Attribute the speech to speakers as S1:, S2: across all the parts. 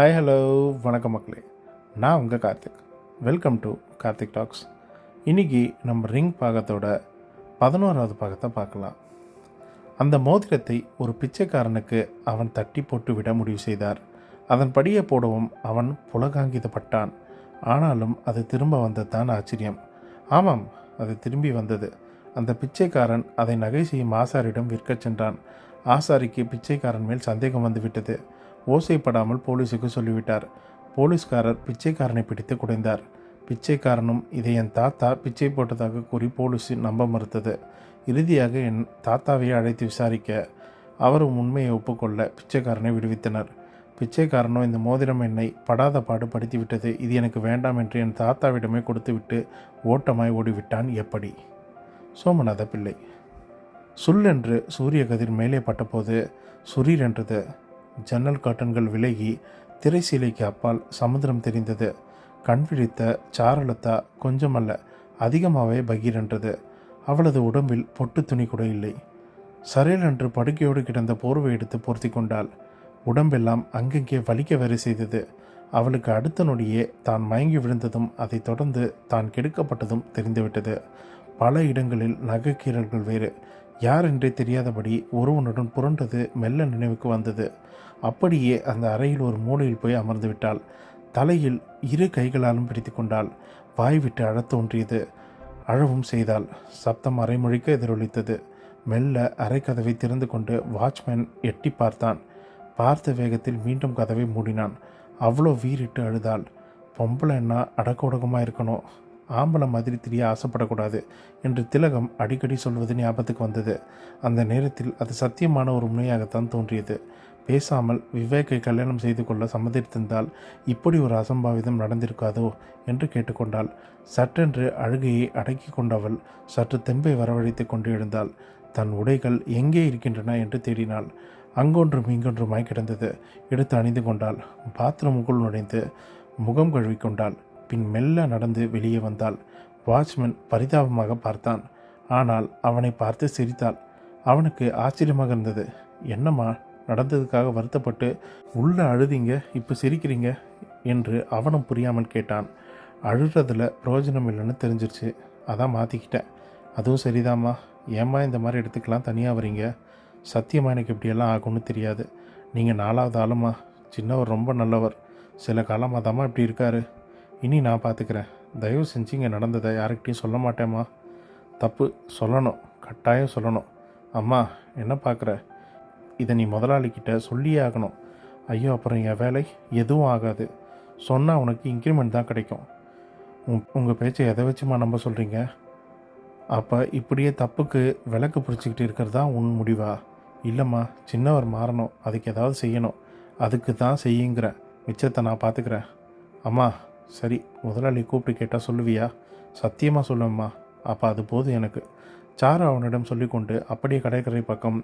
S1: Hi hello வணக்கம் மக்களே. நான் உங்கள் Karthik. Welcome to Karthik talks. இன்றைக்கி நம்ம ரிங் பாகத்தோட 11வது பாகத்தை பார்க்கலாம். அந்த மோதிரத்தை ஒரு பிச்சைக்காரனுக்கு அவன் தட்டி போட்டு விட முடிவு செய்தார். அதன் படியே போடவும் அவன் புலகாங்கிதப்பட்டான். ஆனாலும் அது திரும்ப வந்தது தான் ஆச்சரியம். ஆமாம், அது திரும்பி வந்தது. அந்த பிச்சைக்காரன் அதை நகை செய்யும் ஆசாரியிடம் விற்கச் சென்றான். ஆசாரிக்கு பிச்சைக்காரன் மேல் சந்தேகம் வந்துவிட்டது. ஓசைப்படாமல் போலீஸுக்கு சொல்லிவிட்டார். போலீஸ்காரர் பிச்சைக்காரனை பிடித்து குடைந்தார். பிச்சைக்காரனும் இதை என் தாத்தா பிச்சை போட்டதாக கூறி போலீஸு நம்ப மறுத்தது. இறுதியாக என் தாத்தாவையே அழைத்து விசாரிக்க அவரும் உண்மையை ஒப்புக்கொள்ள பிச்சைக்காரனை விடுவித்தனர். பிச்சைக்காரனோ இந்த மோதிரம் என்னை படாத பாடு படுத்திவிட்டது, இது எனக்கு வேண்டாம் என்று என் தாத்தாவிடமே கொடுத்துவிட்டு ஓட்டமாய் ஓடிவிட்டான். எப்படி? சோமநாத பிள்ளை. சுல்லென்று சூரிய கதிர் மேலே பட்டபோது சுரீர் என்றது. ஜன்னல் காட்டன்கள் விலகி திரைசீலைக்கு அப்பால் சமுத்திரம் தெரிந்தது. கண் விழித்த சாரலதா கொஞ்சமல்ல அதிகமாகவே பகீரென்றது. அவளது உடம்பில் பொட்டு துணி கூட இல்லை. சரையல் என்று படுக்கையோடு கிடந்த போர்வை எடுத்து பொருத்தி கொண்டாள். உடம்பெல்லாம் அங்கங்கே வலிக்க வேறு செய்தது. அவளுக்கு அடுத்த நொடியே தான் மயங்கி விழுந்ததும் அதை தொடர்ந்து தான் கெடுக்கப்பட்டதும் தெரிந்துவிட்டது. பல இடங்களில் நகைக்கீரல்கள் வேறு. யார் என்றே தெரியாதபடி ஒருவனுடன் புரண்டது மெல்ல நினைவுக்கு வந்தது. அப்படியே அந்த அறையில் ஒரு மூலையில் போய் அமர்ந்து விட்டாள். தலையில் இரு கைகளாலும் பிடித்து கொண்டாள். வாய் விட்டு அழத் தோன்றியது. அழவும் செய்தாள். சப்தம் அரைமொழிக்க எதிரொலித்தது. மெல்ல அறை கதவை திறந்து கொண்டு வாட்ச்மேன் எட்டி பார்த்தான். பார்த்த வேகத்தில் மீண்டும் கதவை மூடினான். அவ்வளோ வீறிட்டு அழுதாள். பொம்பளைன்னா அடக்கொடக்கமாக இருக்கணும், ஆம்பளை மாதிரி தெரிய ஆசைப்படக்கூடாது என்று திலகம் அடிக்கடி சொல்வது ஞாபகத்துக்கு வந்தது. அந்த நேரத்தில் அது சத்தியமான ஒரு உண்மையாகத்தான் தோன்றியது. பேசாமல் விவேக்கை கல்யாணம் செய்து கொள்ள சம்மதித்திருந்தால் இப்படி ஒரு அசம்பாவிதம் நடந்திருக்காதோ என்று கேட்டுக்கொண்டாள். சட்டென்று அழுகையை அடக்கி கொண்டவள் சற்று தெம்பை வரவழைத்து கொண்டு எழுந்தாள். தன் உடைகள் எங்கே இருக்கின்றன என்று தேடினாள். அங்கொன்றும் இங்கொன்றுமாய் கிடந்தது. எடுத்து அணிந்து கொண்டாள். பாத்ரூமுக்குள் நுழைந்து முகம் கழுவிக்கொண்டாள். பின் மெல்ல நடந்து வெளியே வந்தாள். வாட்ச்மேன் பரிதாபமாக பார்த்தான். ஆனால் அவனை பார்த்து சிரித்தாள். அவனுக்கு ஆச்சரியமாக இருந்தது. என்னம்மா, நடந்ததுக்காக வருத்தப்பட்டு உள்ள அழுதிங்க, இப்போ சிரிக்கிறீங்க என்று அவனும் புரியாமல் கேட்டான். அழுறதில் பிரயோஜனம் இல்லைன்னு தெரிஞ்சிருச்சு, அதான் மாற்றிக்கிட்டேன். அதுவும் சரிதாம்மா. ஏம்மா இந்த மாதிரி இடத்துக்கெல்லாம் தனியாக வரீங்க? சத்தியமாக எனக்கு இப்படியெல்லாம் ஆகும்னு தெரியாது. நீங்கள் 4வது ஆளுமா. சின்னவர் ரொம்ப நல்லவர். சில காலமாக தாம்மா இப்படி இருக்காரு. இனி நான் பார்த்துக்கிறேன். தயவு செஞ்சு இங்கே நடந்ததை யாருக்கிட்டையும் சொல்ல மாட்டேம்மா. தப்பு, சொல்லணும், கட்டாயம் சொல்லணும். அம்மா, என்ன பார்க்குற? இதை நீ முதலாளிக்கிட்ட சொல்லியே ஆகணும். ஐயோ, அப்புறம் என் வேலை எதுவும் ஆகாது. சொன்னால் உனக்கு இன்க்ரிமெண்ட் தான் கிடைக்கும். உங்கள் பேச்சை எதை வச்சுமா நம்ப சொல்கிறீங்க? அப்போ இப்படியே தப்புக்கு விளக்கு பிடிச்சிக்கிட்டு இருக்கிறது தான் உன் முடிவா? இல்லைம்மா, சின்னவர் மாறணும், அதுக்கு ஏதாவது செய்யணும். அதுக்கு தான் செய்யுங்கிறேன். மிச்சத்தை நான் பார்த்துக்கிறேன். அம்மா, சரி, முதலாளி கூப்பிட்டு கேட்டால் சொல்லுவியா? சத்தியமாக சொல்லுவேம்மா. அப்போ அது போதும் எனக்கு. சாரு அவனிடம் சொல்லிக்கொண்டு அப்படியே கடற்கரை பக்கம்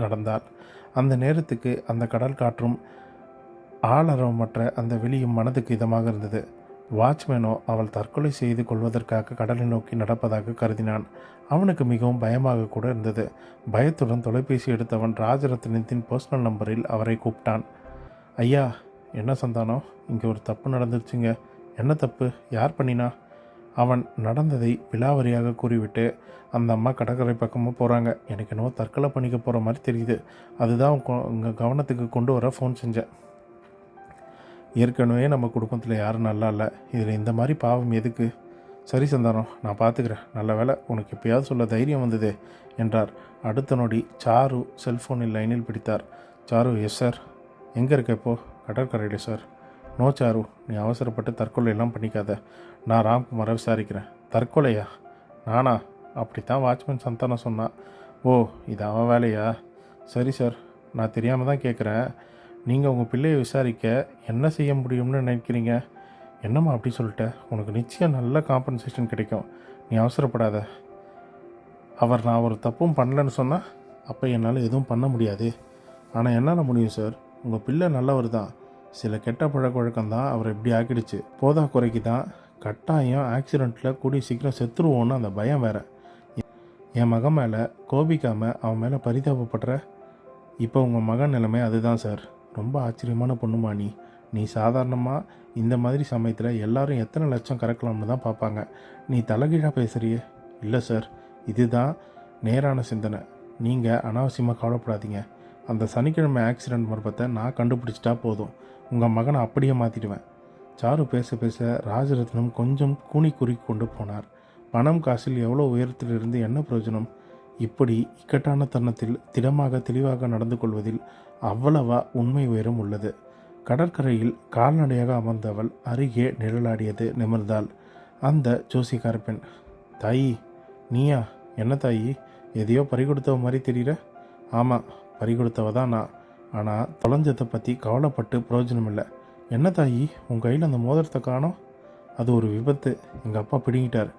S1: நடந்தாள். அந்த நேரத்துக்கு அந்த கடல் காற்றும் ஆளரவமற்ற அந்த வெளியும் மனதுக்கு இதமாக இருந்தது. வாட்ச்மேனோ அவள் தற்கொலை செய்து கொள்வதற்காக கடலை நோக்கி நடப்பதாக கருதினான். அவனுக்கு மிகவும் பயமாக கூட இருந்தது. பயத்துடன் தொலைபேசி எடுத்தவன் ராஜரத்னத்தின் பர்சனல் நம்பரில் அவரை கூப்பிட்டான். ஐயா, என்ன சந்தானம், இங்கே ஒரு தப்பு நடந்துருச்சுங்க. என்ன தப்பு? யார் பண்ணினா? அவன் நடந்ததை விலாவரியாக கூறிவிட்டு அந்த அம்மா கடற்கரை பக்கமாக போகிறாங்க. எனக்கு என்னவோ தற்கொலை பண்ணிக்க போகிற மாதிரி தெரியுது. அதுதான் உங்கள் கவனத்துக்கு கொண்டு வர ஃபோன் செஞ்சேன். ஏற்கனவே நம்ம குடும்பத்தில் யாரும் நல்லா இல்லை, இதில் இந்த மாதிரி பாவம் எதுக்கு? சரி சந்தானம், நான் பார்த்துக்கிறேன். நல்ல வேலை உனக்கு எப்பயாவது சொல்ல தைரியம் வந்தது என்றார். அடுத்த நொடி சாரு செல்ஃபோனில் லைனில் பிடித்தார். Charu, yes sir. எங்கே இருக்க இப்போ? கடற்கரையில் சார். நோ சாரு, நீ அவசரப்பட்டு தற்கொலையெல்லாம் பண்ணிக்காத. நான் ராம்குமாரை விசாரிக்கிறேன். தற்கொலையா? நானா? அப்படித்தான் வாட்ச்மேன் சந்தானம் சொன்னான். ஓ, இது அவன் வேலையா? சரி சார், நான் தெரியாமல் தான் கேட்குறேன். நீங்கள் உங்கள் பிள்ளையை விசாரிக்க என்ன செய்ய முடியும்னு நினைக்கிறீங்க? என்னம்மா அப்படி சொல்லிட்ட? உனக்கு நிச்சயம் நல்ல காம்பன்சேஷன் கிடைக்கும். நீ அவசரப்படாத. அவர் நான் ஒரு தப்பும் பண்ணலன்னு சொன்னால் அப்போ என்னால் எதுவும் பண்ண முடியாது. ஆனால் என்னால் முடியும் சார். உங்கள் பிள்ளை நல்லவர் தான். சில கெட்ட பழக்கவழக்கம் தான் அவரை இப்படி ஆக்கிடுச்சு. போதா குறைக்கு தான் கட்டாயம் ஆக்சிடெண்ட்டில் கூடிய சீக்கிரம் செத்துருவோன்னு அந்த பயம் வேறு. என் மகன் மேலே கோபிக்காமல் அவன் மேலே பரிதாபப்படுற. இப்போ உங்கள் மகன் நிலைமை அதுதான் சார். ரொம்ப ஆச்சரியமான பொண்ணுமா நீ. நீ சாதாரணமாக இந்த மாதிரி சமயத்தில் எல்லாரும் எத்தனை லட்சம் கறக்கலாம்னு தான் பார்ப்பாங்க. நீ தலைகீழாக பேசுகிறியே. இல்லை சார், இதுதான் நேரான சிந்தனை. நீங்கள் அனாவசியமாக கவலைப்படாதீங்க. அந்த சனிக்கிழமை ஆக்சிடெண்ட் மர்மத்தை நான் கண்டுபிடிச்சிட்டா போதும். உங்கள் மகனை அப்படியே மாற்றிடுவேன். சாரு பேச பேச ராஜரத்னம் கொஞ்சம் கூனி குறுக்கி கொண்டு போனார். பணம் காசில் எவ்வளோ உயரத்திலிருந்து என்ன பிரயோஜனம்? இப்படி இக்கட்டான தருணத்தில் திடமாக தெளிவாக நடந்து கொள்வதில் அவ்வளவா உண்மை உயரம் உள்ளது. கடற்கரையில் கால்நடையாக அமர்ந்தவள் அருகே நிழலாடியது நிமிர்ந்தாள். அந்த ஜோசிக்கார பெண், தாயி நீயா? என்ன தாயி, எதையோ பறிகொடுத்தவ மாதிரி தெரியுற? ஆமாம், பறிகொடுத்தவ தான் நான். ஆனால் தொலைஞ்சதை பற்றி கவலைப்பட்டு பிரயோஜனம் இல்லை. என்ன தாயி, உன் கையில் அந்த மோதிரத்தை காணோம்? அது ஒரு விபத்து, எங்கள் அப்பா பிடுங்கிட்டார்.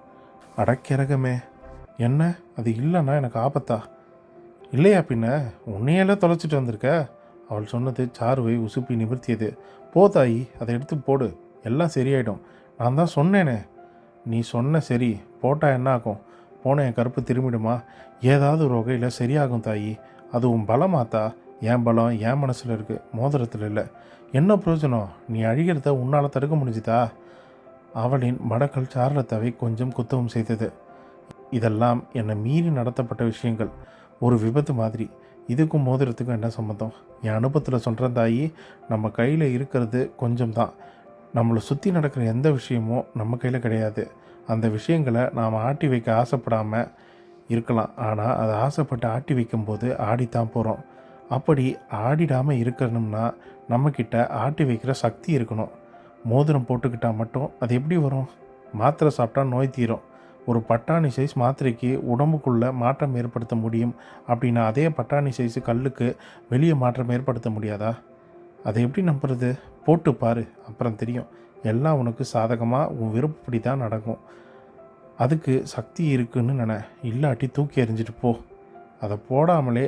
S1: அடக்கிறகமே, என்ன அது இல்லைன்னா எனக்கு ஆபத்தா? இல்லையா பின்ன, உன்னையெல்லாம் தொலைச்சிட்டு வந்திருக்க. அவள் சொன்னது சாருவை உசுப்பி நிமிர்த்தியது. போ தாயி, அதை எடுத்து போடு, எல்லாம் சரியாயிடும். நான் தான் சொன்னேனே. நீ சொன்ன சரி, போட்டால் என்ன ஆகும்? போன என் கருப்பு திரும்பிடுமா? ஏதாவது ஒரு வகையில் சரியாகும் தாயி. அது உன் பலமாத்தா? என் பலம் என் மனசில் இருக்குது, மோதிரத்தில் இல்லை. என்ன பிரயோஜனம்? நீ அழிகிறத உன்னால் தடுக்க முடிஞ்சுதா? அவளின் மடக்கல் சாரலத்தாவை கொஞ்சம் குத்தவும் செய்தது. இதெல்லாம் என்னை மீறி நடத்தப்பட்ட விஷயங்கள், ஒரு விபத்து மாதிரி. இதுக்கும் மோதிரத்துக்கும் என்ன சம்மந்தம்? என் அனுபவத்தில் சொல்கிறேன் தாயி, நம்ம கையில் இருக்கிறது கொஞ்சம் தான். நம்மளை சுற்றி நடக்கிற எந்த விஷயமும் நம்ம கையில் கிடையாது. அந்த விஷயங்களை நாம் ஆட்டி வைக்க ஆசைப்படாமல் இருக்கலாம், ஆனால் அதை ஆசைப்பட்டு ஆட்டி வைக்கும்போது ஆடித்தான் போகிறோம். அப்படி ஆடிடாமல் இருக்கணும்னா நம்மக்கிட்ட ஆட்டி வைக்கிற சக்தி இருக்கணும். மோதிரம் போட்டுக்கிட்டால் மட்டும் அது எப்படி வரும்? மாத்திரை சாப்பிட்டா நோய் தீரும். ஒரு பட்டாணி சைஸ் மாத்திரைக்கு உடம்புக்குள்ளே மாற்றம் ஏற்படுத்த முடியும் அப்படின்னா, அதே பட்டாணி சைஸு கல்லுக்கு வெளியே மாற்றம் ஏற்படுத்த முடியாதா? அதை எப்படி நம்புறது? போட்டு பாரு, அப்புறம் தெரியும். எல்லாம் உனக்கு சாதகமாக உன் விருப்பப்படி தான் நடக்கும். அதுக்கு சக்தி இருக்குன்னு நினை, இல்லாட்டி தூக்கி எறிஞ்சிட்டு போ. அதை போடாமலே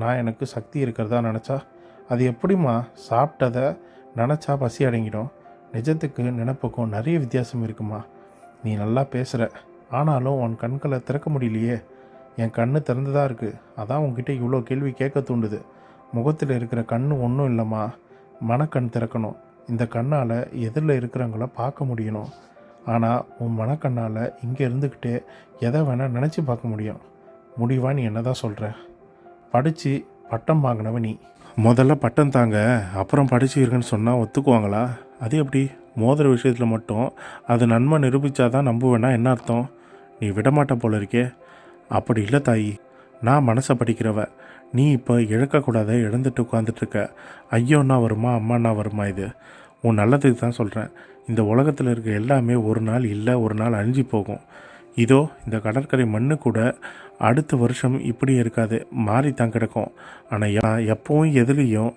S1: நான் எனக்கு சக்தி இருக்கிறதா நினச்சா அது எப்படிம்மா? சாப்பிட்டதை நினச்சா பசி அடங்கிடும். நிஜத்துக்கு நினப்புக்கும் நிறைய வித்தியாசம் இருக்குமா? நீ நல்லா பேசுகிற, ஆனாலும் உன் கண்களை திறக்க முடியலையே. என் கண்ணு திறந்துதான் இருக்குது, அதான் உன்கிட்ட இவ்வளோ கேள்வி கேட்க தூண்டுது. முகத்தில் இருக்கிற கண்ணு ஒன்றும் இல்லைம்மா, மனக்கண் திறக்கணும். இந்த கண்ணால் எதிரில் இருக்கிறவங்கள பார்க்க முடியணும். ஆனால் உன் மனக்கண்ணால் இங்கே இருந்துக்கிட்டே எதை வேணால் நினச்சி பார்க்க முடியும். முடிவா நீ என்ன தான் சொல்கிற? படித்து பட்டம் வாங்கினவ நீ. முதல்ல பட்டம் தாங்க, அப்புறம் படிச்சு இருக்குன்னு சொன்னால் ஒத்துக்குவாங்களா? அது எப்படி? மோதிர விஷயத்தில் மட்டும் அது நன்மை நிரூபித்தாதான் நம்புவேன்னா என்ன அர்த்தம்? நீ விடமாட்ட போல இருக்கே. அப்படி இல்லை தாயி, நான் மனசை படிக்கிறவ. நீ இப்போ இழக்கக்கூடாத இழந்துட்டு உட்காந்துட்ருக்க. ஐயோன்னா வருமா அம்மானா வருமா? இது உன் நல்லதுக்கு தான் சொல்கிறேன். இந்த உலகத்தில் இருக்க எல்லாமே ஒரு நாள் இல்லை ஒரு நாள் அழிஞ்சு போகும். இதோ இந்த கடற்கரை மண்ணு கூட அடுத்த வருஷம் இப்படி இருக்காது, மாறித்தான் கிடக்கும். ஆனால் எப்பவும் எதுலேயும்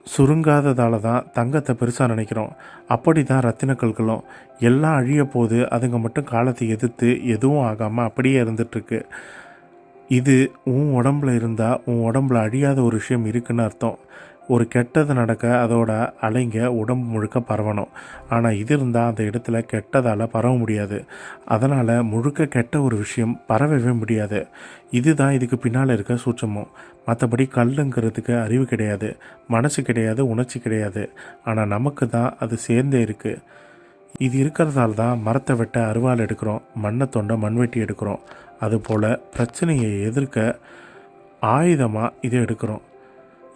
S1: சுருங்காததால் தான் தங்கத்தை பெருசாக நினைக்கிறோம். அப்படி தான் ரத்தினக்கல்களும் எல்லாம் அழிய போது, அதுங்க மட்டும் காலத்தை எதிர்த்து எதுவும் ஆகாமல் அப்படியே இருந்துகிட்ருக்கு. இது உன் உடம்புல இருந்தால் உன் உடம்புல அழியாத ஒரு விஷயம் இருக்குன்னு அர்த்தம். ஒரு கெட்டது நடக்க அதோட அலைங்க உடம்பு முழுக்க பரவணும். ஆனால் இது இருந்தால் அந்த இடத்துல கெட்டதால் பரவ முடியாது. அதனால் முழுக்க கெட்ட ஒரு விஷயம் பரவவே முடியாது. இதுதான் இதுக்கு பின்னால் இருக்க சூட்சமம். மற்றபடி கல்லுங்கிறதுக்கு அறிவு கிடையாது, மனசு கிடையாது, உணர்ச்சி கிடையாது. ஆனால் நமக்கு தான் அது சேர்ந்தே இருக்குது. இது இருக்கிறதால தான் மரத்தை வெட்ட அருவாள் எடுக்கிறோம், மண்ணை தோண்ட மண்வெட்டி எடுக்கிறோம். அதுபோல் பிரச்சனையை எதிர்க்க ஆயுதமாக இதை எடுக்கிறோம்.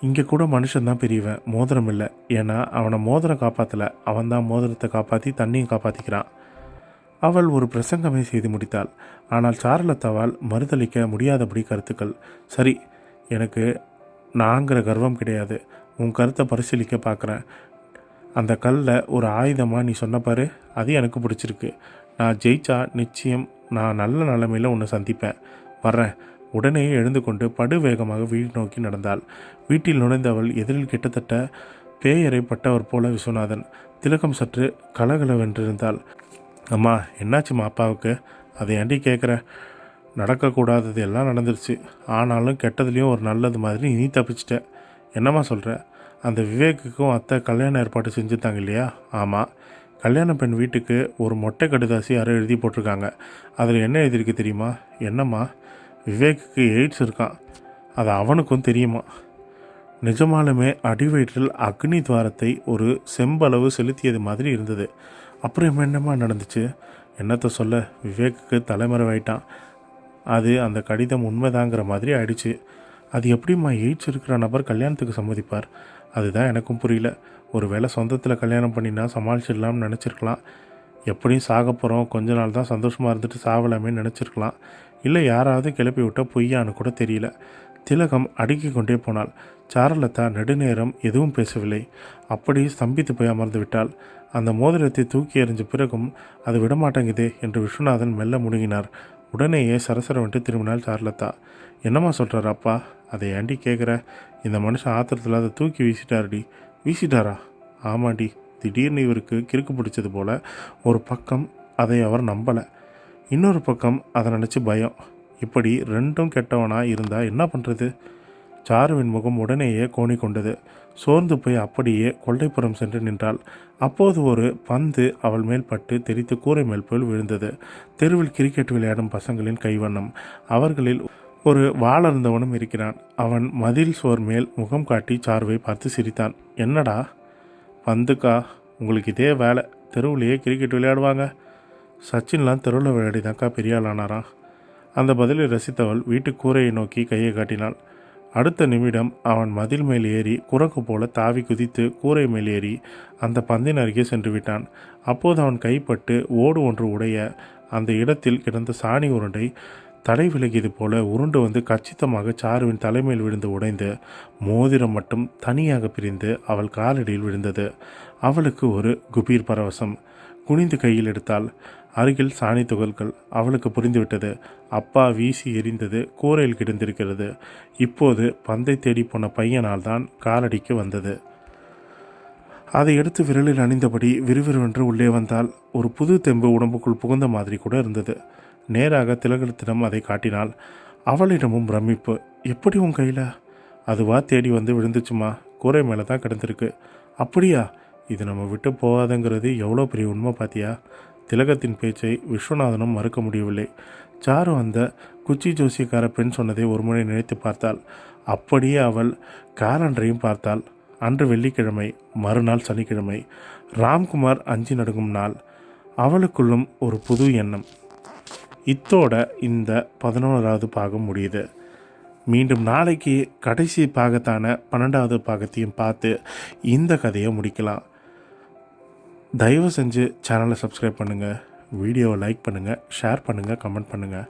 S1: இங்கே கூட மனுஷன்தான் பெரியவன், மோதிரம் இல்லை. ஏன்னா அவனை மோதிரம் காப்பாற்றலை, அவன் தான் மோதிரத்தை காப்பாற்றி தண்ணியும் காப்பாற்றிக்கிறான். அவள் ஒரு பிரசங்கமே செய்து முடித்தாள். ஆனால் சாரலத்தாவால் மறுதளிக்க முடியாதபடி கருத்துக்கள். சரி, எனக்கு நாங்கிற கர்வம் கிடையாது. உன் கருத்தை பரிசீலிக்க பார்க்குறேன். அந்த கல்லை ஒரு ஆயுதமாக நீ சொன்ன பாரு, அது எனக்கு பிடிச்சிருக்கு. நான் ஜெயிச்சா நிச்சயம் நான் நல்ல நிலைமையில் உன்னை சந்திப்பேன். வர்றேன். உடனே எழுந்து கொண்டு படு வேகமாக வீடு நோக்கி நடந்தாள். வீட்டில் நுழைந்தவள் எதிரில் கிட்டத்தட்ட பேயரை பட்டவர் போல விஸ்வநாதன். திலகம் சற்று கலகலவென்றிருந்தாள். அம்மா, என்னாச்சுமா அப்பாவுக்கு? அதை ஏண்டி கேட்குற? நடக்கக்கூடாதது எல்லாம் நடந்துருச்சு. ஆனாலும் கெட்டதுலேயும் ஒரு நல்லது மாதிரி நீ தப்பிச்சிட்ட. என்னம்மா சொல்கிற? அந்த விவேக்குக்கும் அத்தை கல்யாண ஏற்பாடு செஞ்சுட்டாங்க இல்லையா? ஆமாம். கல்யாண பெண் வீட்டுக்கு ஒரு மொட்டை கடிதாசி யாரோ எழுதி போட்டிருக்காங்க. அதில் என்ன எழுதியிருக்கு தெரியுமா? என்னம்மா? விவேக்குக்கு எய்ட்ஸ் இருக்கான், அது அவனுக்கும் தெரியுமா? நிஜமாலுமே அடிவயிற்றில் அக்னி துவாரத்தை ஒரு செம்பளவு செலுத்தியது மாதிரி இருந்தது. அப்புறம் என்னம்மா நடந்துச்சு? என்னத்தை சொல்ல, விவேக்குக்கு தலைமறைவாயிட்டான். அது அந்த கடிதம் உண்மைதாங்கிற மாதிரி ஆயிடுச்சு. அது எப்படிம்மா எய்ட்ஸ் இருக்கிற நபர் கல்யாணத்துக்கு சம்மதிப்பார்? அதுதான் எனக்கும் புரியல. ஒரு வேளை சொந்தத்தில் கல்யாணம் பண்ணினா சமாளிச்சிடலாம்னு நினச்சிருக்கலாம். எப்படியும் சாக போகிறோம், கொஞ்ச நாள் தான் சந்தோஷமாக இருந்துட்டு சாவலாமே நினச்சிருக்கலாம். இல்லை யாராவது கிளப்பி விட்டால் பொய்யான்னு கூட தெரியல. திலகம் அடுக்கி கொண்டே போனாள். சாருலதா நெடுநேரம் எதுவும் பேசவில்லை. அப்படி ஸ்தம்பித்து போய் அமர்ந்து விட்டாள். அந்த மோதிரத்தை தூக்கி எறிஞ்ச பிறகும் அது விடமாட்டேங்குதே என்று விஸ்வநாதன் மெல்ல முழுங்கினார். உடனேயே சரசரவன்ட்டு திரும்பினாள் சாருலதா. என்னம்மா சொல்கிறார் அப்பா? அதை ஏண்டி கேட்குற? இந்த மனுஷன் ஆத்திரத்தில் அதை தூக்கி வீசிட்டாருடி. வீசிட்டாரா? ஆமாண்டி. திடீர்னு இவருக்கு கிறுக்கு பிடிச்சது போல். ஒரு பக்கம் அதை அவர் நம்பலை, இன்னொரு பக்கம் அதை நினச்சி பயம். இப்படி ரெண்டும் கெட்டவனாக இருந்தால் என்ன பண்ணுறது? சாருவின் முகம் உடனேயே கோணி கொண்டது. சோர்ந்து போய் அப்படியே கொல்லைப்புறம் சென்று நின்றாள். அப்போது ஒரு பந்து அவள் மேல் பட்டு தெரித்து கூரை மேல் போல் விழுந்தது. தெருவில் கிரிக்கெட் விளையாடும் பசங்களின் கைவண்ணம். அவர்களில் ஒரு வாளர்ந்தவனும் இருக்கிறான். அவன் மதில் சோர் மேல் முகம் காட்டி சாருவை பார்த்து சிரித்தான். என்னடா? பந்துக்கா? உங்களுக்கு இதே வேலை? தெருவிலேயே கிரிக்கெட் விளையாடுவாங்க. சச்சின்லாம் தெருவில் விளையாடிதாக்கா பெரிய ஆளானாராம். அந்த பதிலை ரசித்தவள் வீட்டு கூரையை நோக்கி கையை காட்டினாள். அடுத்த நிமிடம் அவன் மதில் மேல் ஏறி குரங்கு போல தாவி குதித்து கூரை மேல் ஏறி அந்த பந்தின் அருகே சென்று விட்டான். அப்போது அவன் கைப்பட்டு ஓடு ஒன்று உடைய அந்த இடத்தில் கிடந்த சாணி உருண்டை தடை விலகியது போல உருண்டு வந்து கச்சிதமாக சாருவின் தலைமையில் விழுந்து உடைந்து மோதிரம் மட்டும் தனியாக பிரிந்து அவள் காலடியில் விழுந்தது. அவளுக்கு ஒரு குபீர் பரவசம். குனிந்து கையில் எடுத்தாள். அருகில் சாணி துகள்கள். அவளுக்கு புரிந்துவிட்டது. அப்பா வீசி எறிந்தது கூரையில் கிடந்திருக்கிறது. இப்போது பந்தை தேடி போன பையனால் தான் காலடிக்கு வந்தது. அதை எடுத்து விரலில் அணிந்தபடி விறுவிறுவென்று உள்ளே வந்தால் ஒரு புது தெம்பு உடம்புக்குள் புகுந்த மாதிரி கூட இருந்தது. நேராக திலகத்திடம் அதை காட்டினாள். அவளிடமும் பிரமிப்பு. எப்படி உன் கையில்? அதுவா தேடி வந்து விழுந்துச்சுமா. கூரை மேலே தான் கிடந்திருக்கு. அப்படியா? இது நம்ம விட்டு போகாதங்கிறது எவ்வளோ பெரிய உண்மை பார்த்தியா? திலகத்தின் பேச்சை விஸ்வநாதனும் மறுக்க முடியவில்லை. சாரு அந்த குச்சி ஜோசியக்கார பெண் சொன்னதை ஒரு முறை நினைத்து பார்த்தாள். அப்படியே அவள் காலண்டரையும் பார்த்தாள். அன்று வெள்ளிக்கிழமை, மறுநாள் சனிக்கிழமை. ராம்குமார் அஞ்சி நடுங்கும் நாள். அவளுக்குள்ளும் ஒரு புது எண்ணம். இத்தோட இந்த 11வது பாகம் முடியுது. மீண்டும் நாளைக்கு கடைசி பாகத்தான 12வது பாகத்தையும் பார்த்து இந்த கதையை முடிக்கலாம். தயவு செஞ்சு சேனலை சப்ஸ்கிரைப் பண்ணுங்கள், வீடியோவை லைக் பண்ணுங்கள், ஷேர் பண்ணுங்கள், கமெண்ட் பண்ணுங்கள்.